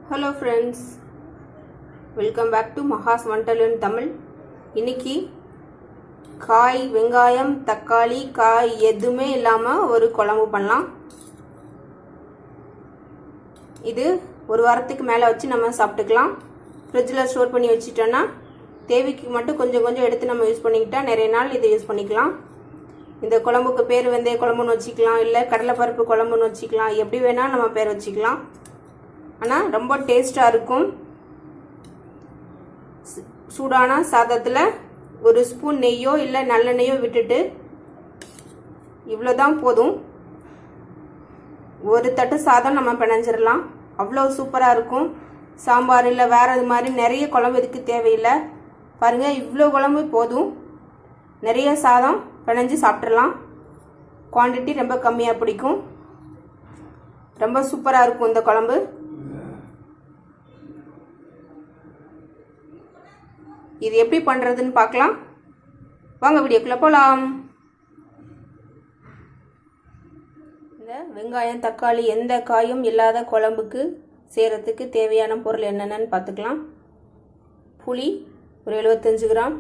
Hello friends, welcome back to mahas vantalu in Tamil. இன்னைக்கு காய் வெங்காயம் தக்காளி காய் எதுவுமே இல்லாம ஒரு குழம்பு பண்ணலாம். இது ஒரு வாரத்துக்கு மேல வச்சு நம்ம சாப்பிட்டுக்கலாம். ஃப்ரிட்ஜ்ல ஸ்டோர் பண்ணி வச்சிட்டோம்னா தேவைக்கு மட்டும் கொஞ்சம் கொஞ்சம் எடுத்து நம்ம யூஸ் பண்ணிக்கிட்டா நிறைய நாள் இதை யூஸ் பண்ணிக்கலாம். இந்த குழம்புக்கு பேர் வெந்தய குழம்புன்னு வச்சுக்கலாம், இல்லை கடலைப்பருப்பு குழம்புன்னு வச்சுக்கலாம், எப்படி வேணாலும் நம்ம பேர் வச்சுக்கலாம். ஆனால் ரொம்ப டேஸ்டாக இருக்கும். சூடான சாதத்தில் ஒரு ஸ்பூன் நெய்யோ இல்லை நல்லெண்ணெய்யோ விட்டுட்டு இவ்வளோதான் போதும், ஒரு தட்டு சாதம் நம்ம பிணைஞ்சிடலாம். அவ்வளோ சூப்பராக இருக்கும். சாம்பார் இல்லை வேறு இது மாதிரி நிறைய குழம்பு இதுக்கு தேவையில்லை. பாருங்கள், இவ்வளோ குழம்பு போதும். நிறைய சாதம் பிணைஞ்சு சாப்பிட்றலாம். குவான்டிட்டி ரொம்ப கம்மியாக பிடிக்கும். ரொம்ப சூப்பராக இருக்கும் இந்த குழம்பு. இது எப்படி பண்ணுறதுன்னு பார்க்கலாம். வாங்க வீடியோக்குள்ளே போகலாம். இந்த வெங்காயம் தக்காளி எந்த காயும் இல்லாத குழம்புக்கு செய்கிறதுக்கு தேவையான பொருள் என்னென்னு பார்த்துக்கலாம். புளி ஒரு 75 கிராம்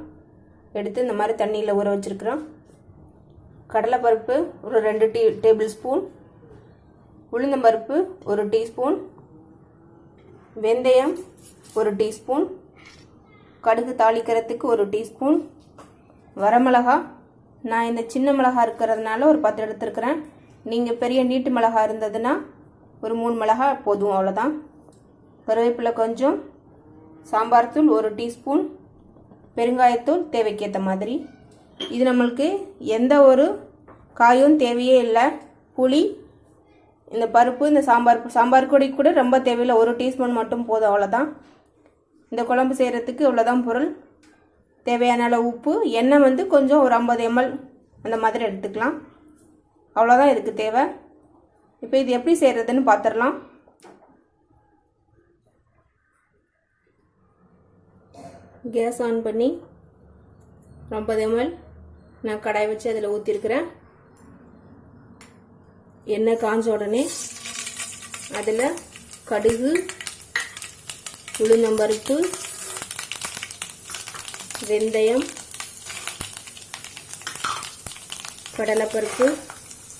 எடுத்து இந்த மாதிரி தண்ணியில் ஊற வச்சுருக்கிறோம். கடலைப்பருப்பு ஒரு 2 டேபிள் ஸ்பூன், உளுந்தம்பருப்பு ஒரு டீஸ்பூன், வெந்தயம் ஒரு டீஸ்பூன், கடுகு தாளிக்கிறதுக்கு ஒரு டீஸ்பூன், வரமிளகா நான் இந்த சின்ன மிளகா இருக்கிறதுனால ஒரு 10 எடுத்துருக்கிறேன். நீங்கள் பெரிய நீட்டு மிளகா இருந்ததுன்னா ஒரு 3 மிளகா போதும், அவ்வளோதான். கருவேப்பிலை கொஞ்சம், சாம்பார் தூள் ஒரு டீஸ்பூன், பெருங்காயத்தூள் தேவைக்கேற்ற மாதிரி. இது நம்மளுக்கு எந்த ஒரு காயும் தேவையே இல்லை. புளி, இந்த பருப்பு, இந்த சாம்பார் பொடி கூட ரொம்ப தேவையில்லை, ஒரு டீஸ்பூன் மட்டும் போதும், அவ்வளோதான். இந்த குழம்பு செய்கிறதுக்கு இவ்வளோதான் பொருள். தேவையான அளவு உப்பு, எண்ணெய் கொஞ்சம் ஒரு 50 ml அந்த மாதிரி எடுத்துக்கலாம். அவ்வளோதான் இதுக்கு தேவை. இப்போ இது எப்படி செய்கிறதுன்னு பார்த்துடலாம். கேஸ் ஆன் பண்ணி 50 ml நான் கடாய் வச்சு அதில் ஊற்றிருக்கிறேன். எண்ணெய் காஞ்ச உடனே அதில் கடுகு, உளுந்தம்பருப்பு, வெந்தயம், கடலைப்பருப்பு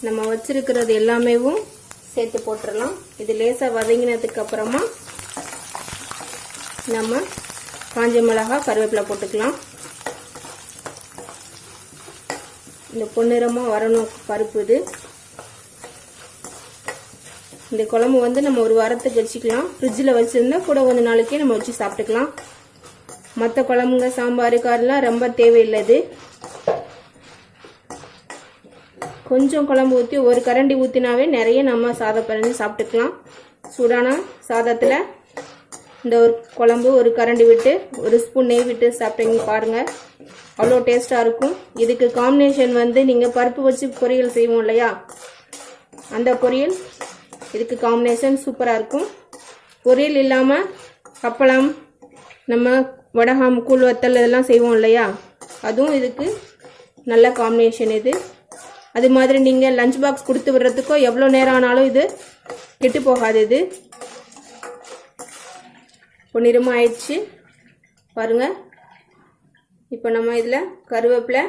நம்ம வச்சிருக்கிறது எல்லாமேவும் சேர்த்து போட்டுடலாம். இது லேசாக வதங்கினதுக்கு அப்புறமா நம்ம காஞ்ச மிளகாய் கருவேப்பிலை போட்டுக்கலாம். இந்த பொன்னிறமாக வரணும் பருப்பு. இது இந்த குழம்பு நம்ம ஒரு வாரத்துக்கு வச்சுக்கலாம். ஃப்ரிட்ஜில் வச்சுருந்தா கூட கொஞ்ச நாளைக்கே நம்ம வச்சு சாப்பிட்டுக்கலாம். மற்ற குழம்புங்க சாம்பார் காரெலாம் ரொம்ப தேவையில்லை. இது கொஞ்சம் குழம்பு ஊற்றி ஒரு கரண்டி ஊற்றினாவே நிறைய நம்ம சாதம் பிறந்து சாப்பிட்டுக்கலாம். சூடான சாதத்தில் இந்த ஒரு குழம்பு ஒரு கரண்டி விட்டு ஒரு ஸ்பூன் நெய் விட்டு சாப்பிட்டீங்க பாருங்கள், அவ்வளோ டேஸ்ட்டாக இருக்கும். இதுக்கு காம்பினேஷன் நீங்கள் பருப்பு வச்சு பொரியல் செய்வோம் இல்லையா, அந்த பொரியல் இதுக்கு காம்பினேஷன் சூப்பராக இருக்கும். பொரியல் இல்லாமல் அப்பளம், நம்ம வடகம், கூழ் வத்தல் இதெல்லாம் செய்வோம் இல்லையா, அதுவும் இதுக்கு நல்ல காம்பினேஷன். இது அது மாதிரி நீங்கள் லஞ்ச் பாக்ஸ் கொடுத்து விடுறதுக்கோ எவ்வளோ நேரம் ஆனாலும் இது கெட்டு போகாது. இது பொன்னிறமாக ஆயிடுச்சு பாருங்கள். இப்போ நம்ம இதில் கருவேப்பிலை,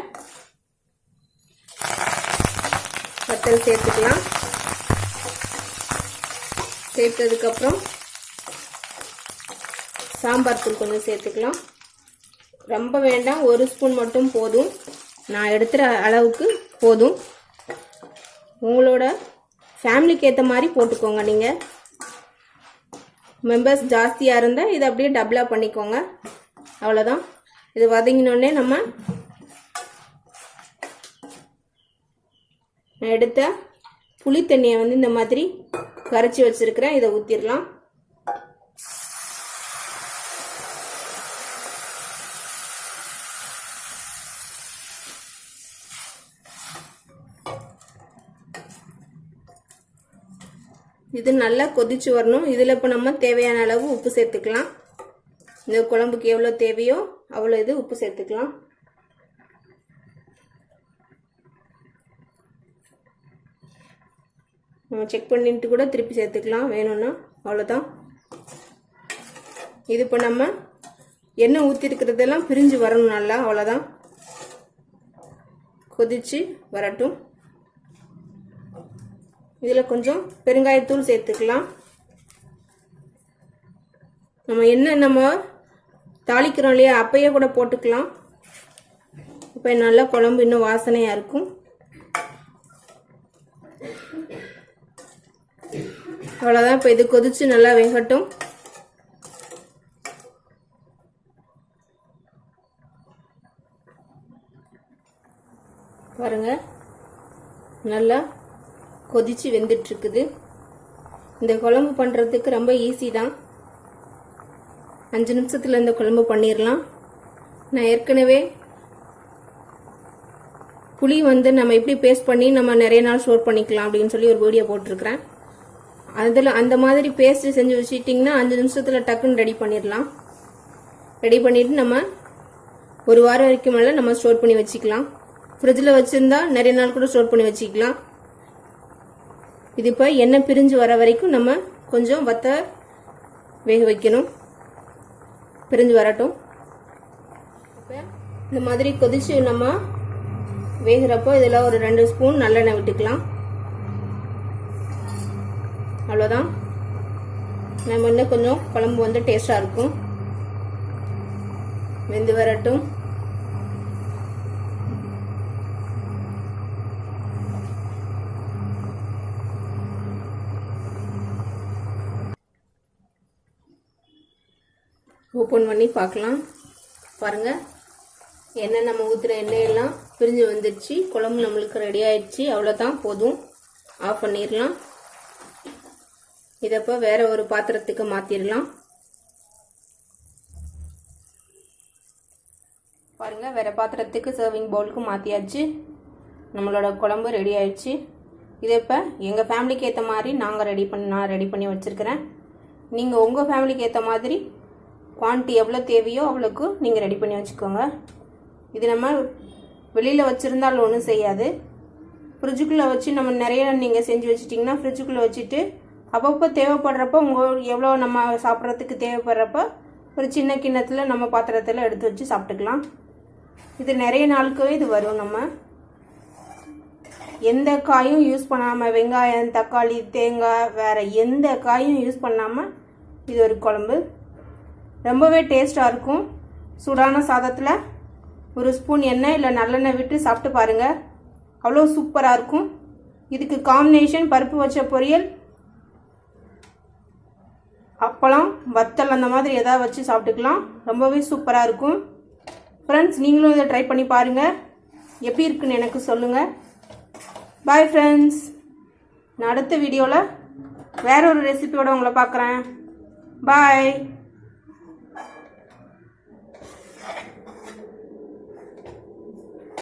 வத்தல் சேர்த்துக்கலாம். சேர்த்ததுக்கப்புறம் சாம்பார் தூள் கொஞ்சம் சேர்த்துக்கலாம். ரொம்ப வேண்டாம், ஒரு ஸ்பூன் மட்டும் போதும். நான் எடுத்துகிற அளவுக்கு போதும். உங்களோட ஃபேமிலிக்கு ஏற்ற மாதிரி போட்டுக்கோங்க. நீங்கள் மெம்பர்ஸ் ஜாஸ்தியாக இருந்தால் இதை அப்படியே டபுளாக பண்ணிக்கோங்க, அவ்வளோதான். இது வதங்கினோடனே நம்ம எடுத்த புளி தண்ணியை இந்த மாதிரி கரைச்சி வச்சிருக்கிறேன், இதை ஊற்றிடலாம். இது நல்லா கொதிச்சு வரணும். இதில் இப்போ நம்ம தேவையான அளவு உப்பு சேர்த்துக்கலாம். இந்த குழம்புக்கு எவ்வளோ தேவையோ அவ்வளோ இது உப்பு சேர்த்துக்கலாம். நம்ம செக் பண்ணிட்டு கூட திருப்பி சேர்த்துக்கலாம் வேணும்னா. அவ்வளோதான். இது இப்போ நம்ம எண்ணெய் ஊற்றிருக்கிறதெல்லாம் பிரிஞ்சு வரணும் நல்லா. அவ்வளோதான், கொதிச்சு வரட்டும். இதில் கொஞ்சம் பெருங்காயத்தூள் சேர்த்துக்கலாம். நம்ம தாளிக்கிறோம் இல்லையா, அப்பயே கூட போட்டுக்கலாம். இப்போ நல்லா குழம்பு இன்னும் வாசனையாக இருக்கும். அவ்வளோதான், இப்போ இது கொதிச்சு நல்லா வேகட்டும். பாருங்க, நல்லா கொதிச்சு வெந்துட்டுருக்குது. இந்த குழம்பு பண்ணுறதுக்கு ரொம்ப ஈஸி தான். 5 நிமிஷத்தில் இந்த குழம்பு பண்ணிடலாம். நான் ஏற்கனவே புளி நம்ம எப்படி பேஸ்ட் பண்ணி நம்ம நிறைய நாள் ஸ்டோர் பண்ணிக்கலாம் அப்படின்னு சொல்லி ஒரு வீடியோ போட்டிருக்கிறேன். அதில் அந்த மாதிரி பேஸ்ட் செஞ்சு வச்சுட்டிங்கன்னா 5 நிமிஷத்தில் டக்குன்னு ரெடி பண்ணிடலாம். ரெடி பண்ணிவிட்டு நம்ம 1 வாரம் வரைக்கும் மேலே நம்ம ஸ்டோர் பண்ணி வச்சுக்கலாம். ஃப்ரிட்ஜில் வச்சுருந்தா நிறைய நாள் கூட ஸ்டோர் பண்ணி வச்சுக்கலாம். இது இப்போ எண்ணெய் பிரிஞ்சு வர வரைக்கும் நம்ம கொஞ்சம் வத்த வேக வைக்கணும். பிரிஞ்சு வரட்டும். இப்போ இந்த மாதிரி கொதிச்சு நம்ம வேகிறப்போ இதில் ஒரு 2 ஸ்பூன் நல்லெண்ணெய் விட்டுக்கலாம். அவ்வளோதான், நம்ம இன்னும் கொஞ்சம் குழம்பு டேஸ்டாக இருக்கும். வெந்து வரட்டும். ஓப்பன் பண்ணி பார்க்கலாம். பாருங்கள், எண்ணெய் நம்ம ஊற்றுற எண்ணெயெல்லாம் பிரிஞ்சு வந்துடுச்சு. குழம்பு நம்மளுக்கு ரெடி ஆயிடுச்சு. அவ்வளோதான், போதும், ஆஃப் பண்ணிடலாம். இதை இப்போ வேற ஒரு பாத்திரத்துக்கு மாற்றிடலாம். பாருங்கள், வேற பாத்திரத்துக்கு சர்விங் பவுலுக்கு மாற்றியாச்சு. நம்மளோட குழம்பு ரெடி ஆயிடுச்சு. இதை இப்போ எங்கள் ஃபேமிலிக்கு ஏற்ற மாதிரி நான் ரெடி பண்ணி வச்சுருக்கிறேன். நீங்கள் உங்கள் ஃபேமிலிக்கு ஏற்ற மாதிரி குவான்டிட்டி எவ்வளோ தேவையோ அவ்வளோக்கு நீங்கள் ரெடி பண்ணி வச்சுக்கோங்க. இது நம்ம வெளியில் வச்சுருந்தாலும் ஒன்றும் செய்யாது. ஃப்ரிட்ஜுக்குள்ளே வச்சு நம்ம நிறைய நீங்கள் செஞ்சு வச்சிட்டிங்கன்னா ஃப்ரிட்ஜுக்குள்ளே வச்சுட்டு அப்பப்போ தேவைப்படுறப்போ எவ்வளோ நம்ம சாப்பிட்றதுக்கு தேவைப்படுறப்ப ஒரு சின்ன கிண்ணத்தில் நம்ம பாத்திரத்தில் எடுத்து வச்சு சாப்பிட்டுக்கலாம். இது நிறைய நாளுக்கு இது வரும். நம்ம எந்த காயும் யூஸ் பண்ணாமல், வெங்காயம், தக்காளி, தேங்காய், வேறு எந்த காயும் யூஸ் பண்ணாமல் இது ஒரு குழம்பு ரொம்பவே டேஸ்ட்டாக இருக்கும். சூடான சாதத்தில் 1 ஸ்பூன் எண்ணெய் இல்லை நல்லெண்ணெய் விட்டு சாப்பிட்டு பாருங்கள், அவ்வளோ சூப்பராக இருக்கும். இதுக்கு காம்பினேஷன் பருப்பு வச்ச பொரியல், அப்பளம், வத்தல் அந்த மாதிரி எதாவது வச்சு சாப்பிட்டுக்கலாம். ரொம்பவே சூப்பராக இருக்கும். ஃப்ரெண்ட்ஸ், நீங்களும் இதை ட்ரை பண்ணி பாருங்கள். எப்படி இருக்குன்னு எனக்கு சொல்லுங்கள். பாய் ஃப்ரெண்ட்ஸ், நான் அடுத்த வீடியோவில் வேற ஒரு ரெசிபியோடு உங்களை பார்க்குறேன். பாய்.